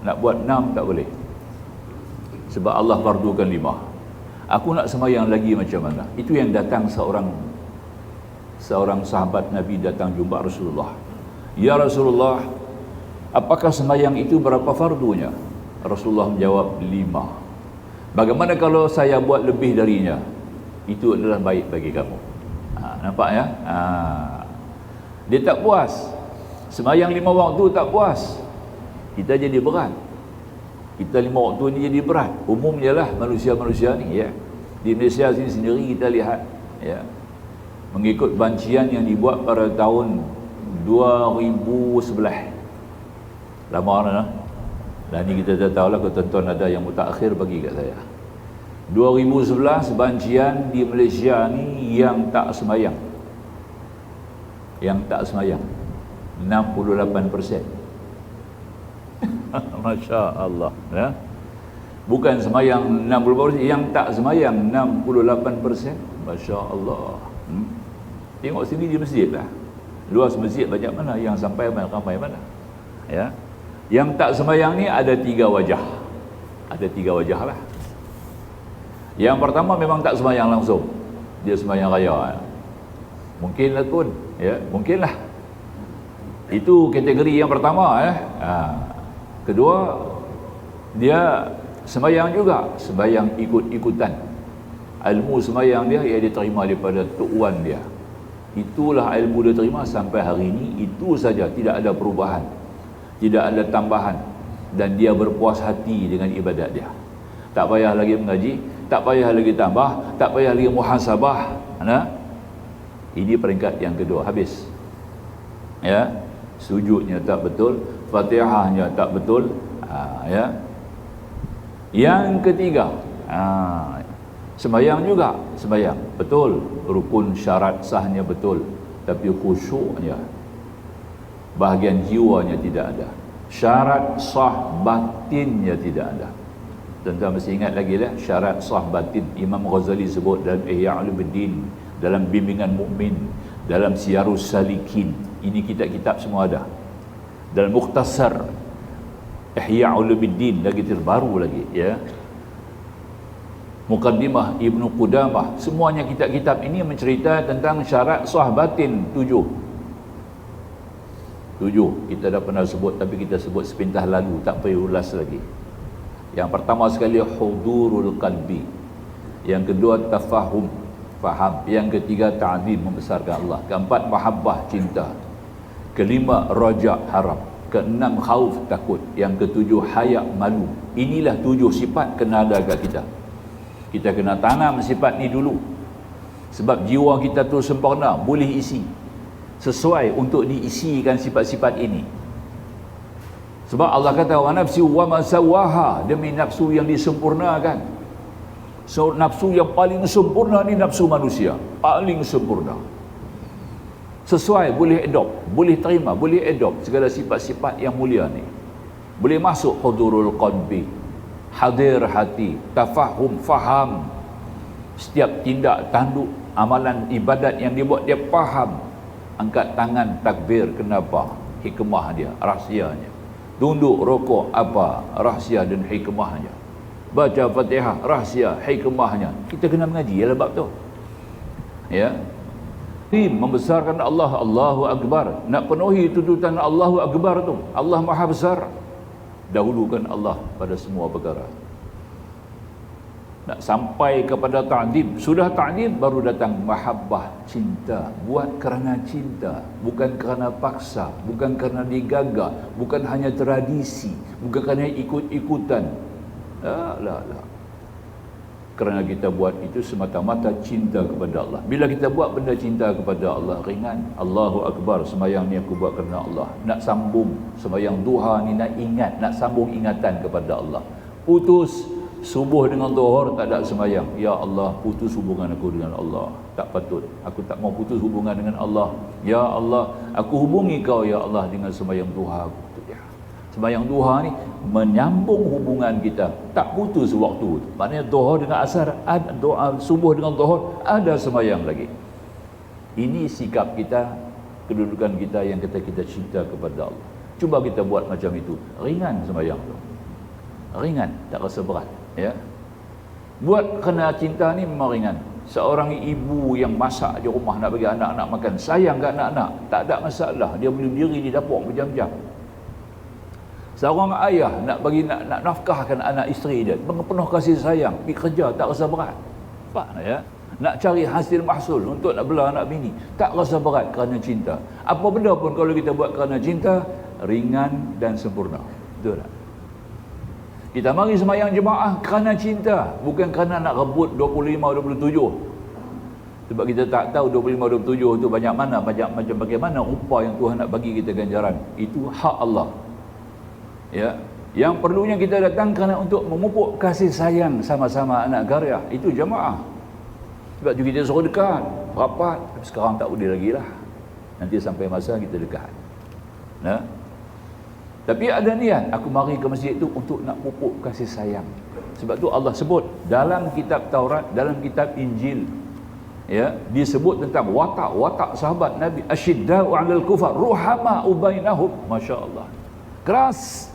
nak buat 6 tak boleh, sebab Allah fardukan 5. Aku nak sembahyang lagi macam mana? Itu yang datang seorang sahabat Nabi datang jumpa Rasulullah. Ya Rasulullah, apakah sembahyang itu berapa fardunya? Rasulullah menjawab 5. Bagaimana kalau saya buat lebih darinya? Itu adalah baik bagi kamu. Nampak, ya? Dia tak puas. Sembahyang 5 waktu tak puas. Kita jadi berat. Kita 5 waktu ni jadi berat. Umumnya lah manusia-manusia ni, ya. Di Malaysia sini sendiri kita lihat, ya, mengikut bancian yang dibuat pada tahun 2011. Lama dah. Dan ni kita dah tahu lah, tuan-tuan ada yang mutakhir bagi kat saya. 2011 bancian di Malaysia ni yang tak semayang. Yang tak semayang 68%. Masya Allah, ya. Bukan semayang 60%, yang tak semayang 68%. Masya Allah. Tengok sini di masjid lah. Luas masjid banyak mana, yang sampai ramai mana, ya. Yang tak semayang ni ada 3 wajah. Ada 3 wajah lah. Yang pertama memang tak semayang langsung, dia semayang raya. Mungkinlah pun, ya, mungkinlah. Itu kategori yang pertama, ya. Kedua, dia semayang juga, semayang ikut-ikutan. Ilmu semayang dia ia diterima daripada Tok Wan dia. Itulah ilmu dia terima sampai hari ini, itu saja, tidak ada perubahan, tidak ada tambahan, dan dia berpuas hati dengan ibadat dia. Tak payah lagi mengaji, tak payah lagi tambah, tak payah lagi muhasabah. Ini peringkat yang kedua, habis. Ya, sujudnya tak betul, Fatihahnya tak betul, ya. Yang ketiga, sembahyang juga, sembahyang betul, rukun syarat sahnya betul, tapi khusyuknya, bahagian jiwanya tidak ada. Syarat sah batinnya tidak ada. Tuan-tuan mesti ingat lagi lah, syarat sah batin. Imam Ghazali sebut dalam Ihya Ulumuddin, dalam Bimbingan Mukmin, dalam Siyarus Salikin. Ini kitab-kitab semua ada. Dalam Mukhtasar Ihya Ulumuddin lagi terbaru lagi, ya. Muqaddimah Ibnu Qudamah, semuanya kitab-kitab ini mencerita tentang syarat sah batin 7. Kita dah pernah sebut, tapi kita sebut sepintas lalu, tak payah ulas lagi. Yang pertama sekali hudurul qalbi, yang kedua tafahum, faham, yang ketiga ta'zim, membesarkan Allah, keempat mahabbah, cinta, kelima raja, harap, keenam khauf, takut, yang ketujuh haya, malu. Inilah 7 sifat kena ada kat kita. Kita kena tanam sifat ni dulu, sebab jiwa kita tu sempurna, boleh isi, sesuai untuk diisikan sifat-sifat ini. Sebab Allah kata wa nafsi wa ma sawaha, demi nafsu yang disempurnakan. So nafsu yang paling sempurna ni nafsu manusia, paling sempurna. Sesuai, boleh adopt, boleh terima, boleh adopt segala sifat-sifat yang mulia ni. Boleh masuk hudurul qalbi, hadir hati, tafahum, faham. Setiap tindak tanduk amalan ibadat yang dibuat dia faham. Angkat tangan takbir, kenapa? Hikmah dia, rahsianya. Tunduk rokok, apa? Rahsia dan hikmahnya. Baca Fatihah, rahsia, hikmahnya. Kita kena mengaji dalam bab tu, ya. Membesarkan Allah, Allahu Akbar. Nak penuhi tuntutan Allahu Akbar tu, Allah Maha Besar. Dahulukan Allah pada semua perkara. Nak sampai kepada ta'zim, sudah ta'zim baru datang mahabbah, cinta. Buat kerana cinta, bukan kerana paksa, bukan kerana digagah, bukan hanya tradisi, bukan kerana ikut-ikutan. La. Kerana kita buat itu semata-mata cinta kepada Allah. Bila kita buat benda cinta kepada Allah, ringan. Allahu Akbar, sembahyang ni aku buat kerana Allah. Nak sambung sembahyang duha ni, nak ingat, nak sambung ingatan kepada Allah. Putus subuh dengan zuhur tak ada sembahyang, ya Allah, putus hubungan aku dengan Allah, tak patut, aku tak mau putus hubungan dengan Allah. Ya Allah, aku hubungi kau ya Allah dengan sembahyang duha aku. Sembahyang duha ni menyambung hubungan kita, tak putus waktu. Maknanya zuhur dengan asar, ada doa, subuh dengan zuhur, ada sembahyang lagi. Ini sikap kita, kedudukan kita yang kita cinta kepada Allah. Cuba kita buat macam itu, ringan sembahyang tu, ringan, tak rasa berat, ya. Buat kerana cinta ni memang ringan. Seorang ibu yang masak di rumah nak bagi anak-anak makan, sayang kat anak-anak, tak ada masalah, dia boleh diri di dapur berjam-jam. Seorang ayah nak bagi nak nafkahkan anak isteri dia dengan penuh kasih sayang, pergi kerja tak rasa berat. Nampak, ya? Nak cari hasil mahsul untuk nak bela anak bini, tak rasa berat kerana cinta. Apa benda pun kalau kita buat kerana cinta, ringan dan sempurna. Betul tak? Kita mari sembahyang jemaah kerana cinta, bukan kerana nak rebut 25-27. Sebab kita tak tahu 25-27 tu banyak mana, macam bagaimana rupa yang Tuhan nak bagi kita ganjaran. Itu hak Allah. Ya, yang perlunya kita datang kerana untuk memupuk kasih sayang sama-sama anak karya. Itu jemaah. Sebab tu kita suruh dekat, rapat. Tapi sekarang tak boleh lagi lah. Nanti sampai masa kita dekat. Nah, tapi ada niat, aku mari ke masjid tu untuk nak pupuk kasih sayang. Sebab tu Allah sebut dalam kitab Taurat, dalam kitab Injil, ya, disebut tentang watak sahabat Nabi, asyidda'u 'alal kufar ruhama'u bainahum. Masya-Allah. Keras,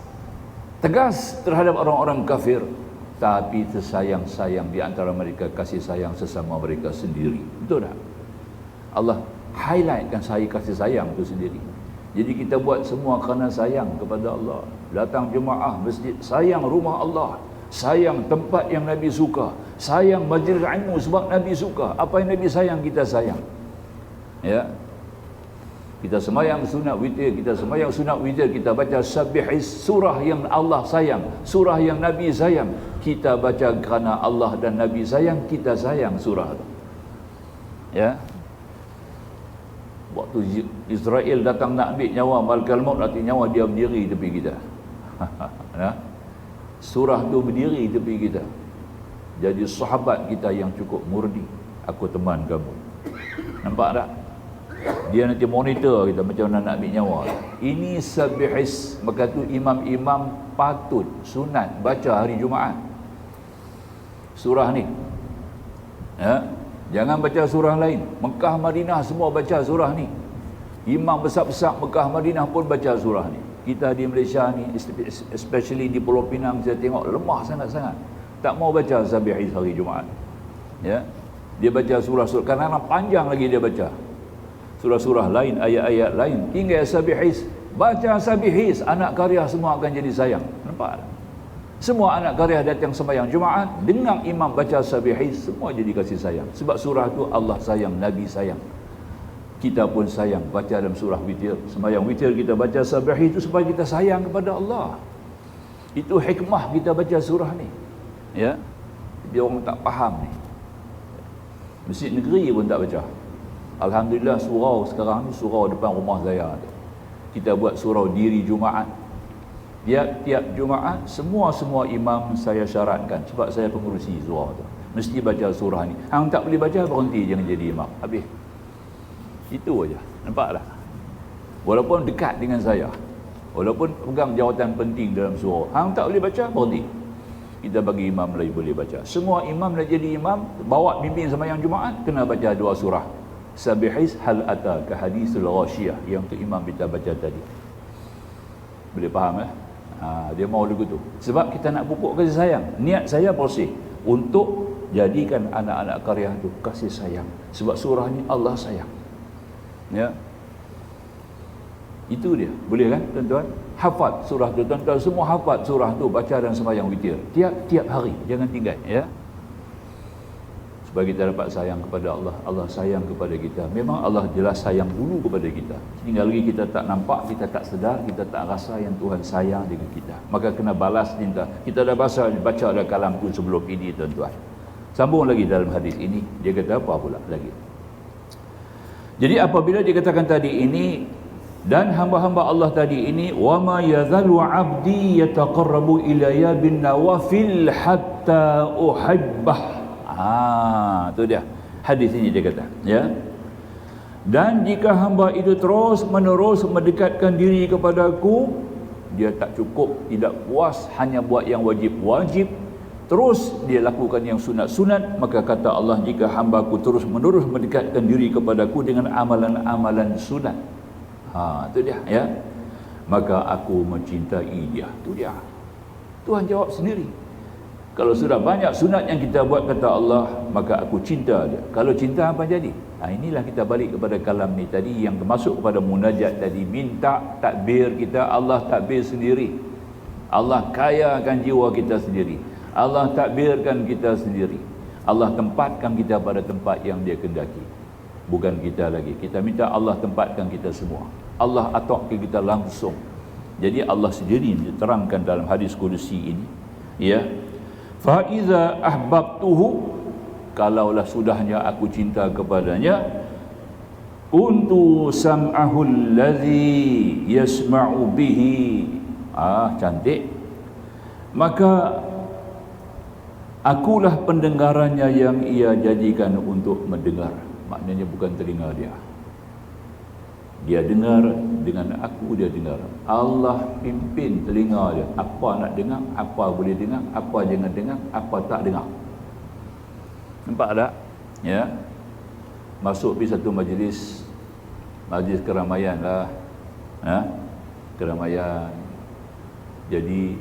tegas terhadap orang-orang kafir, tapi tersayang-sayang di antara mereka, kasih sayang sesama mereka sendiri. Betul tak? Allah highlightkan kasih sayang itu sendiri. Jadi kita buat semua kerana sayang kepada Allah. Datang jemaah masjid, sayang rumah Allah, sayang tempat yang Nabi suka, sayang majlis ilmu sebab Nabi suka. Apa yang Nabi sayang, kita sayang. Ya. Kita sembahyang sunat witir, kita baca Sabbihis, surah yang Allah sayang, surah yang Nabi sayang. Kita baca kerana Allah dan Nabi sayang, kita sayang surah itu. Ya. Waktu Israel datang nak ambil nyawa malakal maut, nanti nyawa dia berdiri tepi kita. Surah tu berdiri tepi kita. Jadi sahabat kita yang cukup murni, aku teman kamu. Nampak tak? Dia nanti monitor kita macam mana nak ambil nyawa. Ini Sabbihis, maka tu imam-imam patut sunat baca hari Jumaat surah ni. Ya, jangan baca surah lain. Mekah Madinah semua baca surah ni. Imam besar-besar Mekah Madinah pun baca surah ni. Kita di Malaysia ni, especially di Pulau Pinang, saya tengok lemah sangat-sangat. Tak mau baca Sabbihis hari Jumaat. Ya, dia baca surah-surah, kadang-kadang panjang lagi dia baca. Surah-surah lain, ayat-ayat lain, tinggal Sabbihis. Baca Sabbihis, anak karya semua akan jadi sayang. Nampak tak? Semua anak karya datang sembahyang Jumaat, dengar imam baca Sabbihis, semua jadi kasih sayang. Sebab surah tu Allah sayang, Nabi sayang. Kita pun sayang, baca dalam surah witir. Sembahyang witir kita baca Sabbihis itu supaya kita sayang kepada Allah. Itu hikmah kita baca surah ni. Ya. Dia orang tak faham ni. Masjid negeri pun tak baca. Alhamdulillah surau sekarang ni, surau depan rumah saya. Kita buat surau diri Jumaat. Tiap-tiap Jumaat, semua imam saya syaratkan, sebab saya pengurusi surau tu, mesti baca surah ni. Hang tak boleh baca, berhenti, jangan jadi imam. Habis. Itu aja. Nampak tak? Walaupun dekat dengan saya, walaupun pegang jawatan penting dalam surau, hang tak boleh baca, berhenti. Kita bagi imam lain boleh baca. Semua imam nak jadi imam, bawa bimbing sembahyang Jumaat, kena baca dua surah. Sabbihis, hal ataka hadisul ghashiyah, yang tu imam kita baca tadi. Boleh faham dia mau lagu tu. Sebab kita nak pupuk kasih sayang. Niat saya bersih untuk jadikan anak-anak karya tu kasih sayang. Sebab surah ni Allah sayang. Ya. Itu dia. Boleh kan tuan-tuan? Hafaz surah tu. Tuan-tuan semua hafaz surah tu, baca dan sembahyang witir. Tiap-tiap hari, jangan tinggal, ya. Supaya kita dapat sayang kepada Allah. Allah sayang kepada kita. Memang Allah jelas sayang dulu kepada kita. Tinggal lagi kita tak nampak, kita tak sedar, kita tak rasa yang Tuhan sayang dengan kita. Maka kena balas cinta. Kita dah baca ada kalam tu sebelum ini, tuan-tuan. Sambung lagi dalam hadis ini, dia kata apa pula lagi? Jadi apabila dikatakan tadi ini, dan hamba-hamba Allah tadi ini, wa ma yazalu 'abdi yataqarrabu ilayya bin nawafil hatta uhibbah. Tu dia. Hadis ini dia kata, ya. Dan jika hamba itu terus menerus mendekatkan diri kepadaku, dia tak cukup, tidak puas hanya buat yang wajib-wajib, terus dia lakukan yang sunat-sunat, maka kata Allah, jika hambaku terus menerus mendekatkan diri kepadaku dengan amalan-amalan sunat, itu dia, ya, maka aku mencintai dia. Itu dia. Tuhan jawab sendiri. Kalau sudah banyak sunat yang kita buat, kata Allah, maka aku cinta dia. Kalau cinta, apa jadi? Inilah kita balik kepada kalam ni tadi, yang masuk kepada munajat tadi. Minta takbir kita, Allah takbir sendiri. Allah kayakan jiwa kita sendiri. Allah takbirkan kita sendiri. Allah tempatkan kita pada tempat yang dia kendaki. Bukan kita lagi. Kita minta Allah tempatkan kita semua. Allah atok ke kita langsung. Jadi Allah sendiri diterangkan dalam hadis kudusi ini. Ya, fa iza ahbabtuhu, kalaulah sudahnya aku cinta kepadanya, kuntu sam'ahu allazi yasma'u bihi. Cantik. Maka akulah pendengarannya yang ia jadikan untuk mendengar. Maknanya bukan telinga dia. Dia dengar dengan aku, dia dengar. Allah pimpin telinga dia. Apa nak dengar, apa boleh dengar, apa jangan dengar, apa tak dengar. Nampak tak? Ya. Masuk pergi satu majlis keramaian lah. Keramaian. Jadi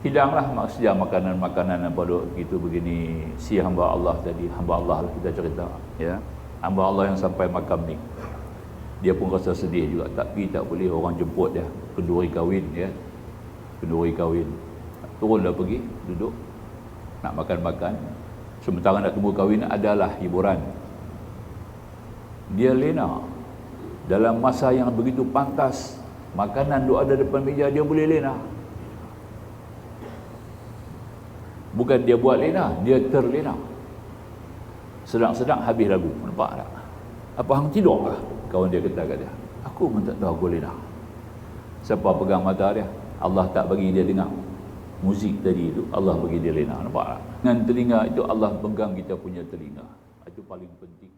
hidanglah maksudnya makanan-makanan apa duk gitu begini. Si hamba Allah tadi, hamba Allah lah kita cerita, ya. Hamba Allah yang sampai makam ni, dia pun rasa sedih juga, tapi tak boleh, orang jemput dia, kenduri kahwin, ya. Kenduri kahwin. Turunlah pergi, duduk nak makan-makan. Sementara nak tunggu kahwin adalah hiburan. Dia lena dalam masa yang begitu pantas, makanan duk ada depan meja, dia boleh lena. Bukan dia buat lena, dia terlena. Sedang-sedang habis lagu. Nampak tak? Apa hang tidur kah? Kawan dia kata kat dia, aku pun tak tahu aku lena. Siapa pegang mata dia? Allah tak bagi dia dengar muzik tadi itu, Allah bagi dia lena. Nampak tak? Dengan telinga itu Allah pegang kita punya telinga. Itu paling penting.